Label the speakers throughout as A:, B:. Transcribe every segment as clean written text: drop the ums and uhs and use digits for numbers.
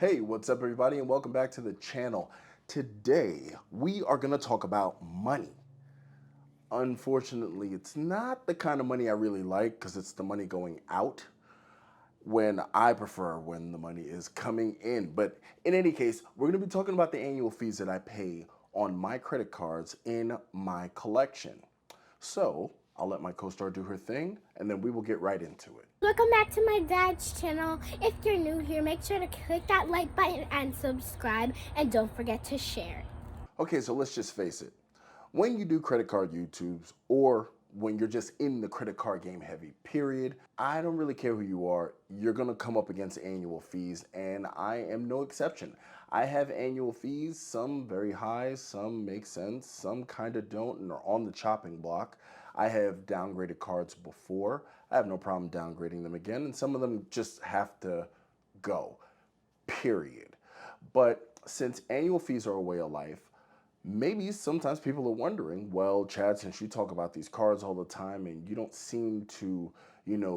A: Hey, what's up, everybody, and welcome back to the channel. Today, we are going to talk about money. Unfortunately, it's not the kind of money I really like because it's the money going out when I prefer when the money is coming in. But in any case, we're going to be talking about the annual fees that I pay on my credit cards in my collection. So, I'll let my co-star do her thing, and then we will get right into it.
B: Welcome back to my dad's channel. If you're new here, make sure to click that like button and subscribe, and don't forget to share.
A: Okay, so let's just face it. When you do credit card YouTubes or when you're just in the credit card game heavy, period, I don't really care who you are, you're gonna come up against annual fees, and I am no exception. I have annual fees, some very high, some make sense, some kind of don't and are on the chopping block. I have downgraded cards before. I have no problem downgrading them again, and some of them just have to go, period. But since annual fees are a way of life, maybe sometimes people are wondering, well, Chad, since you talk about these cards all the time and you don't seem to,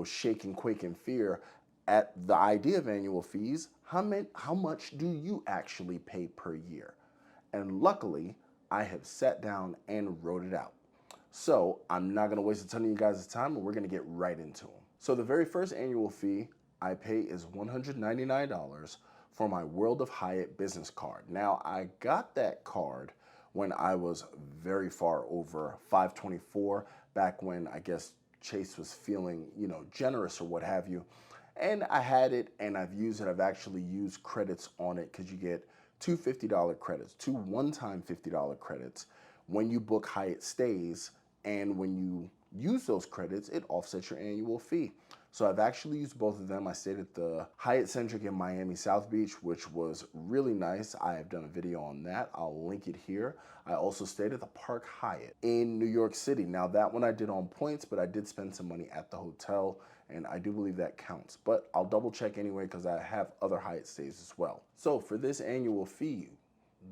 A: shake and quake in fear at the idea of annual fees, how much do you actually pay per year? And luckily, I have sat down and wrote it out. So I'm not going to waste a ton of you guys' time, and we're going to get right into them. So the very first annual fee I pay is $199 for my World of Hyatt business card. Now, I got that card when I was very far over 524, back when I guess Chase was feeling, generous or what have you. And I had it and I've used it. I've actually used credits on it because you get two $50 credits, two one-time $50 credits when you book Hyatt stays, and when you use those credits, it offsets your annual fee. So I've actually used both of them. I stayed at the Hyatt Centric in Miami South Beach, which was really nice. I have done a video on that. I'll link it here. I also stayed at the Park Hyatt in New York City. Now that one I did on points, but I did spend some money at the hotel, and I do believe that counts. But I'll double check anyway because I have other Hyatt stays as well. So for this annual fee,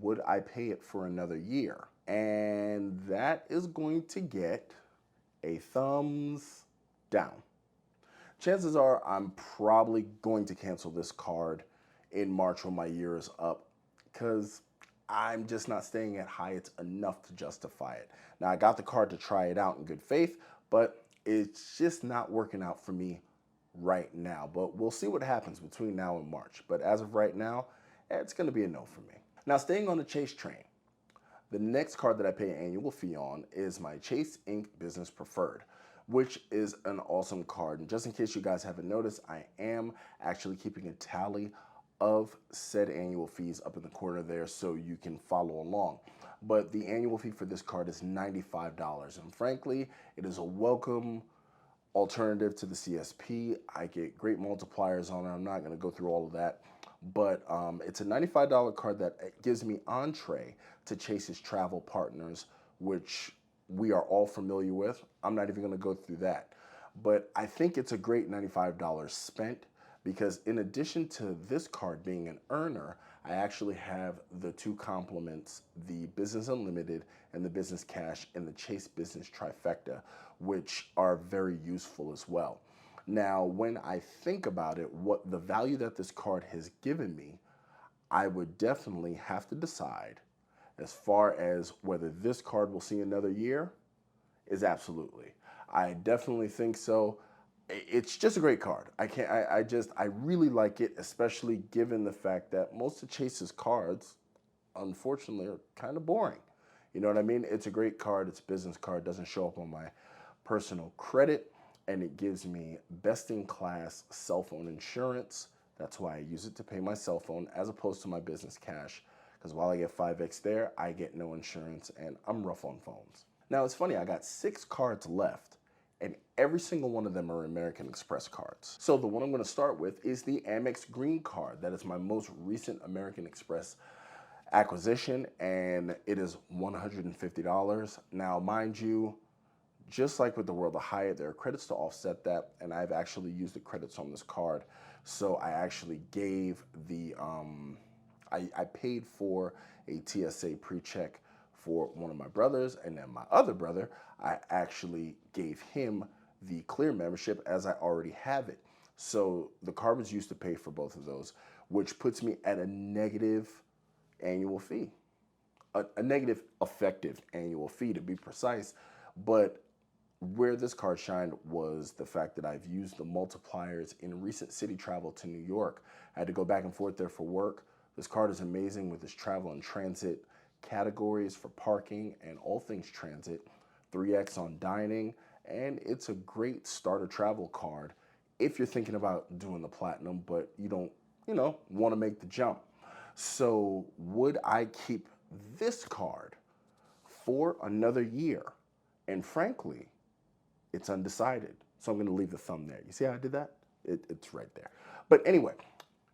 A: would I pay it for another year? And that is going to get a thumbs down. Chances are I'm probably going to cancel this card in March when my year is up because I'm just not staying at Hyatt's enough to justify it. Now, I got the card to try it out in good faith, but it's just not working out for me right now. But we'll see what happens between now and March. But as of right now, it's going to be a no for me. Now, staying on the Chase train, the next card that I pay an annual fee on is my Chase Ink Business Preferred, which is an awesome card. And just in case you guys haven't noticed, I am actually keeping a tally of said annual fees up in the corner there so you can follow along. But the annual fee for this card is $95. And frankly, it is a welcome alternative to the CSP. I get great multipliers on it. I'm not going to go through all of that. But it's a $95 card that gives me entree to Chase's travel partners, which we are all familiar with. I'm not even going to go through that. But I think it's a great $95 spent because in addition to this card being an earner, I actually have the two complements, the Business Unlimited and the Business Cash and the Chase Business Trifecta, which are very useful as well. Now, when I think about it, what the value that this card has given me, I would definitely have to decide as far as whether this card will see another year is absolutely. I definitely think so. It's just a great card. I really like it, especially given the fact that most of Chase's cards, unfortunately, are kind of boring. You know what I mean? It's a great card. It's a business card. Doesn't show up on my personal credit, and it gives me best in class cell phone insurance. That's why I use it to pay my cell phone as opposed to my business cash. Because while I get 5x there, I get no insurance, and I'm rough on phones. Now, it's funny, I got 6 cards left, and every single one of them are American Express cards. So the one I'm going to start with is the Amex Green Card. That is my most recent American Express acquisition, and it is $150. Now, mind you, just like with the World of Hyatt, there are credits to offset that, and I've actually used the credits on this card. So I actually gave I paid for a TSA pre-check for one of my brothers, and then my other brother, I actually gave him the clear membership as I already have it. So the card was used to pay for both of those, which puts me at a negative annual fee, a negative effective annual fee to be precise. But where this card shined was the fact that I've used the multipliers in recent city travel to New York. I had to go back and forth there for work. This card is amazing with its travel and transit categories for parking and all things transit, 3x on dining, and it's a great starter travel card if you're thinking about doing the platinum, but you don't, want to make the jump. So would I keep this card for another year? And frankly, it's undecided. So I'm going to leave the thumb there. You see how I did that? It's right there. But anyway,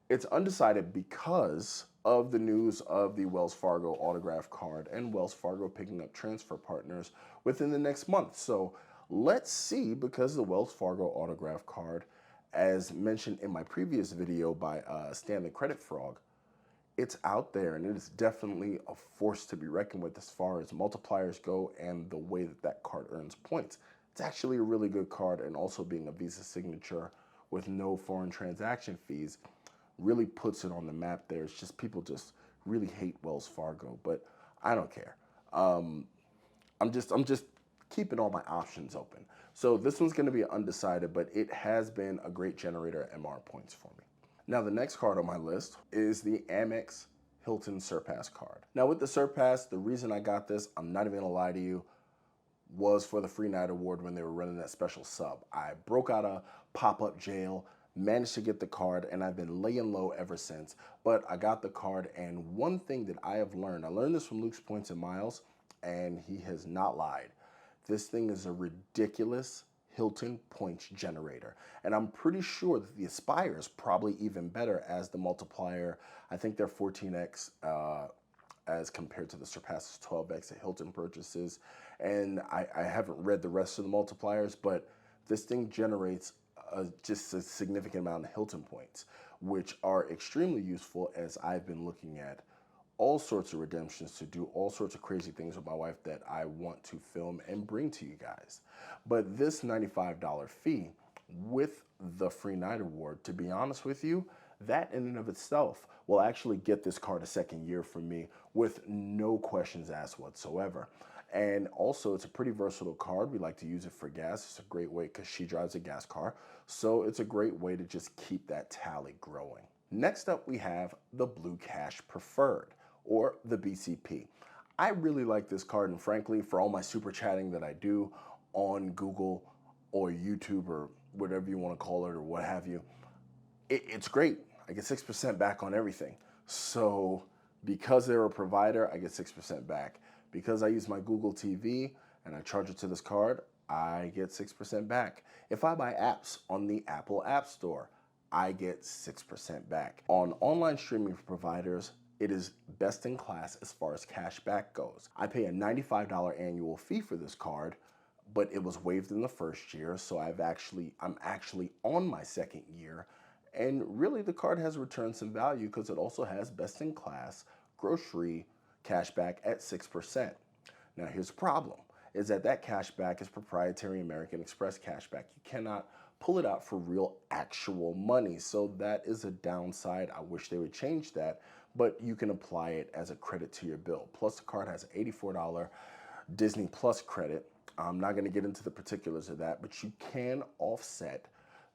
A: it's undecided because of the news of the Wells Fargo autograph card and Wells Fargo picking up transfer partners within the next month. So let's see, because the Wells Fargo autograph card, as mentioned in my previous video by Stan the Credit Frog, it's out there and it is definitely a force to be reckoned with as far as multipliers go and the way that that card earns points. It's actually a really good card, and also being a Visa signature with no foreign transaction fees really puts it on the map there. It's just people just really hate Wells Fargo, but I don't care. I'm just keeping all my options open. So this one's going to be undecided, but it has been a great generator of MR points for me. Now the next card on my list is the Amex Hilton Surpass card. Now with the Surpass, the reason I got this, I'm not even gonna lie to you, was for the Free Night Award when they were running that special sub. I broke out of pop-up jail, managed to get the card, and I've been laying low ever since. But I got the card, and one thing that I have learned, I learned this from Luke's Points and Miles, and he has not lied. This thing is a ridiculous Hilton points generator. And I'm pretty sure that the Aspire is probably even better as the multiplier. I think they're 14x as compared to the Surpass's 12x that Hilton purchases. And I haven't read the rest of the multipliers, but this thing generates just a significant amount of Hilton points, which are extremely useful as I've been looking at all sorts of redemptions to do all sorts of crazy things with my wife that I want to film and bring to you guys. But this $95 fee with the Free Night Award, to be honest with you, that in and of itself will actually get this card a second year for me with no questions asked whatsoever. And also, it's a pretty versatile card. We like to use it for gas. It's a great way, because she drives a gas car. So it's a great way to just keep that tally growing. Next up, we have the Blue Cash Preferred, or the BCP. I really like this card, and frankly, for all my super chatting that I do on Google or YouTube or whatever you want to call it or what have you, it's great. I get 6% back on everything. So because they're a provider, I get 6% back. Because I use my Google TV and I charge it to this card, I get 6% back. If I buy apps on the Apple App Store, I get 6% back. On online streaming providers, it is best in class as far as cash back goes. I pay a $95 annual fee for this card, but it was waived in the first year, so I'm actually on my second year. And really, the card has returned some value because it also has best in class grocery cashback at 6%. Now here's the problem, is that cashback is proprietary American Express cashback. You cannot pull it out for real actual money. So that is a downside. I wish they would change that, but you can apply it as a credit to your bill. Plus the card has an $84 Disney Plus credit. I'm not gonna get into the particulars of that, but you can offset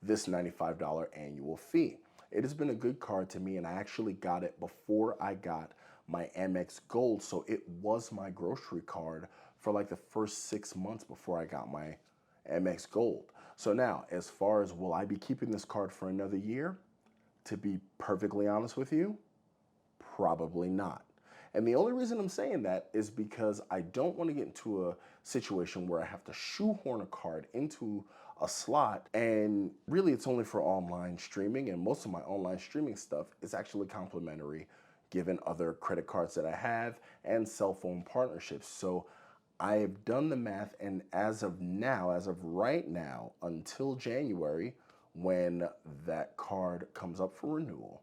A: this $95 annual fee. It has been a good card to me, and I actually got it before I got my Amex Gold, so it was my grocery card for like the first 6 months before I got my Amex Gold. So now, as far as will I be keeping this card for another year, to be perfectly honest with you, probably not. And the only reason I'm saying that is because I don't want to get into a situation where I have to shoehorn a card into a slot, and really it's only for online streaming, and most of my online streaming stuff is actually complimentary given other credit cards that I have and cell phone partnerships. So I have done the math, and as of right now, until January, when that card comes up for renewal,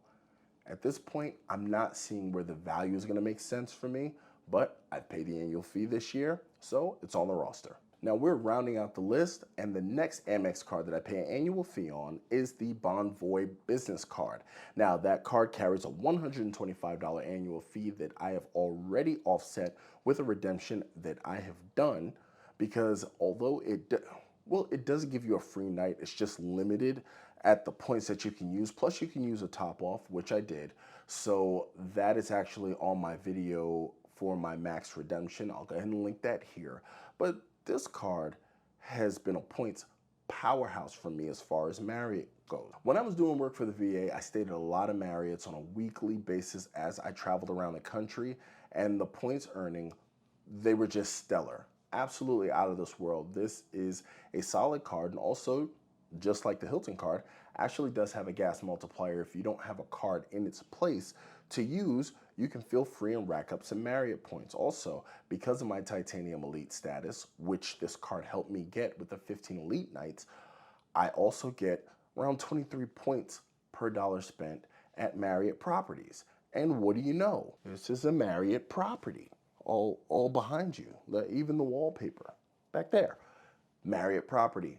A: at this point, I'm not seeing where the value is gonna make sense for me, but I've paid the annual fee this year, so it's on the roster. Now we're rounding out the list, and the next Amex card that I pay an annual fee on is the Bonvoy Business Card. Now that card carries a $125 annual fee that I have already offset with a redemption that I have done, because although it does give you a free night, it's just limited at the points that you can use. Plus you can use a top off, which I did. So that is actually on my video for my max redemption. I'll go ahead and link that here. But this card has been a points powerhouse for me as far as Marriott goes. When I was doing work for the VA, I stayed at a lot of Marriotts on a weekly basis as I traveled around the country, and the points earning, they were just stellar. Absolutely out of this world. This is a solid card, and also, just like the Hilton card, actually does have a gas multiplier. If you don't have a card in its place to use, you can feel free and rack up some Marriott points. Also, because of my Titanium Elite status, which this card helped me get with the 15 Elite nights, I also get around 23 points per dollar spent at Marriott properties. And what do you know? This is a Marriott property, all behind you, even the wallpaper back there. Marriott property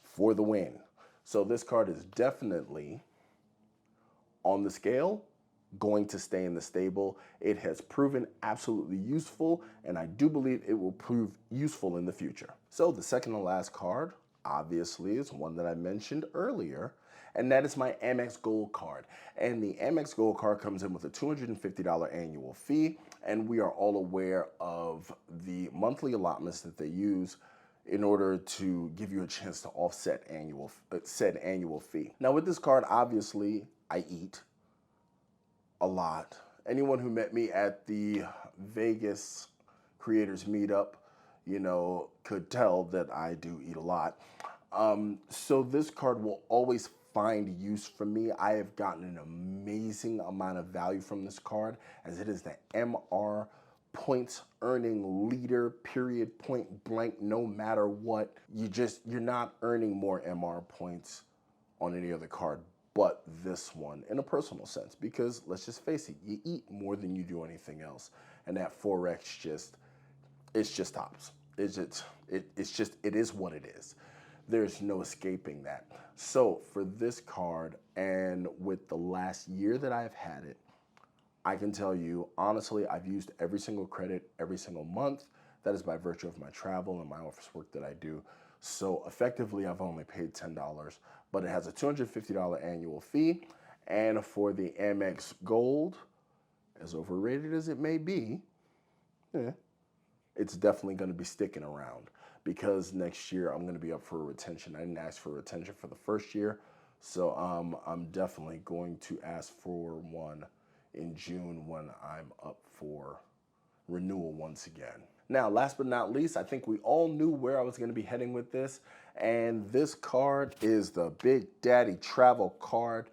A: for the win. So this card is definitely on the scale, going to stay in the stable. It has proven absolutely useful, and I do believe it will prove useful in the future. So the second to last card, obviously, is one that I mentioned earlier, and that is my Amex Gold card. And the Amex Gold card comes in with a $250 annual fee, and we are all aware of the monthly allotments that they use in order to give you a chance to offset said annual fee. Now with this card, obviously, I eat a lot. Anyone who met me at the Vegas Creators Meetup, could tell that I do eat a lot. So this card will always find use for me. I have gotten an amazing amount of value from this card, as it is the MR points earning leader, period, point blank, no matter what. You're not earning more MR points on any other card but this one, in a personal sense, because let's just face it, you eat more than you do anything else, and that 4X it's just tops. It is what it is. There's no escaping that. So for this card, and with the last year that I've had it, I can tell you, honestly, I've used every single credit every single month. That is by virtue of my travel and my office work that I do. So effectively, I've only paid $10, but it has a $250 annual fee. And for the Amex Gold, as overrated as it may be, it's definitely going to be sticking around, because next year I'm going to be up for a retention. I didn't ask for a retention for the first year, so I'm definitely going to ask for one in June when I'm up for renewal once again. Now, last but not least, I think we all knew where I was going to be heading with this, and this card is the Big Daddy Travel card,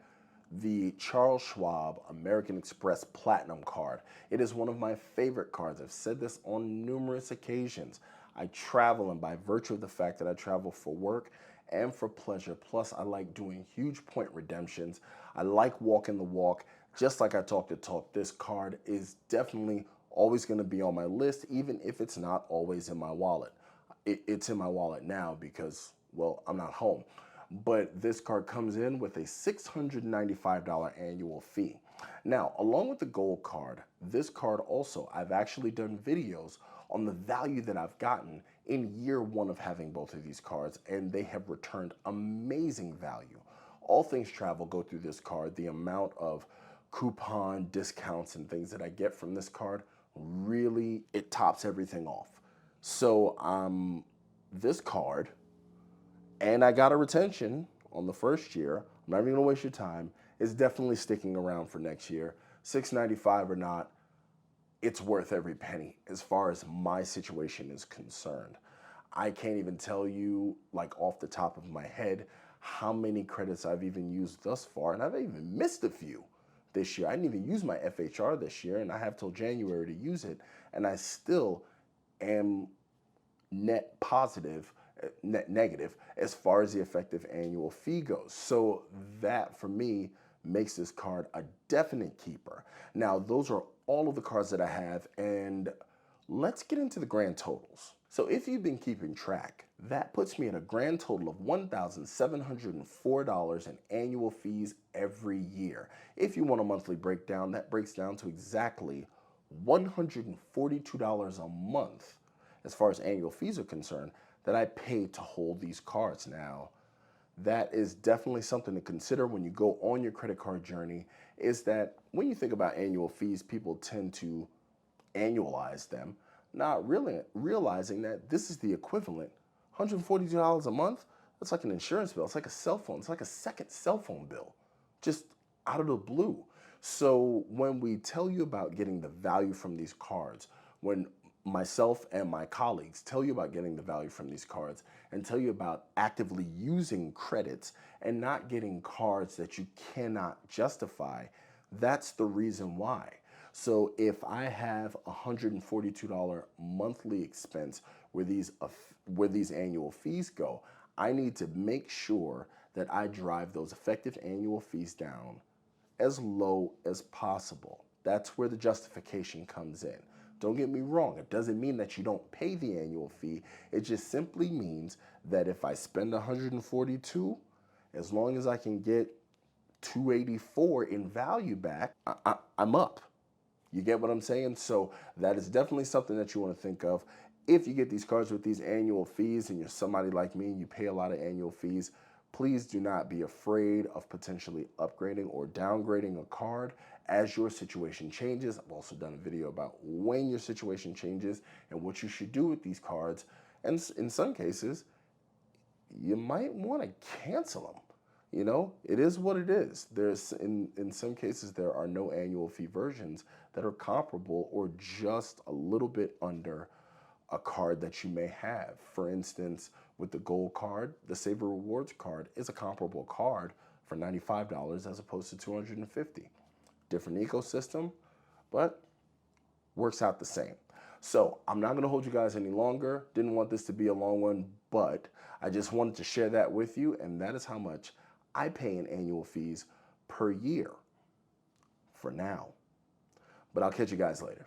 A: the Charles Schwab American Express Platinum card. It is one of my favorite cards. I've said this on numerous occasions. I travel, and by virtue of the fact that I travel for work and for pleasure, plus I like doing huge point redemptions, I like walking the walk. Just like I talk the talk, this card is definitely always going to be on my list, even if it's not always in my wallet. It's in my wallet now because, well, I'm not home. But this card comes in with a $695 annual fee. Now, along with the gold card, this card also, I've actually done videos on the value that I've gotten in year one of having both of these cards, and they have returned amazing value. All things travel go through this card. The amount of coupon discounts and things that I get from this card, really, it tops everything off. So this card, and I got a retention on the first year, I'm not even gonna waste your time, is definitely sticking around for next year. $695 or not, it's worth every penny as far as my situation is concerned. I can't even tell you, like off the top of my head, how many credits I've even used thus far, and I've even missed a few this year. I didn't even use my FHR this year, and I have till January to use it, and I still am net negative as far as the effective annual fee goes. So that, for me, makes this card a definite keeper. Now, those are all of the cards that I have, and let's get into the grand totals. So if you've been keeping track, that puts me at a grand total of $1,704 in annual fees every year. If you want a monthly breakdown, that breaks down to exactly $142 a month as far as annual fees are concerned that I pay to hold these cards. Now, that is definitely something to consider when you go on your credit card journey, is that when you think about annual fees, people tend to annualize them, not really realizing that this is the equivalent. $142 a month, that's like an insurance bill. It's like a cell phone. It's like a second cell phone bill, just out of the blue. So when we tell you about getting the value from these cards, when myself and my colleagues tell you about getting the value from these cards and tell you about actively using credits and not getting cards that you cannot justify, that's the reason why. So if I have a $142 monthly expense where these annual fees go, I need to make sure that I drive those effective annual fees down as low as possible. That's where the justification comes in. Don't get me wrong, it doesn't mean that you don't pay the annual fee. It just simply means that if I spend $142, as long as I can get $284 in value back, I'm up. You get what I'm saying? So that is definitely something that you want to think of. If you get these cards with these annual fees and you're somebody like me and you pay a lot of annual fees, please do not be afraid of potentially upgrading or downgrading a card as your situation changes. I've also done a video about when your situation changes and what you should do with these cards. And in some cases, you might want to cancel them. You know, it is what it is. There's in some cases there are no annual fee versions that are comparable or just a little bit under a card that you may have. For instance, with the gold card, the Saver Rewards card is a comparable card for $95 as opposed to $250. Different ecosystem, but works out the same. So I'm not going to hold you guys any longer. Didn't want this to be a long one, but I just wanted to share that with you, and that is how much I pay in annual fees per year for now. But I'll catch you guys later.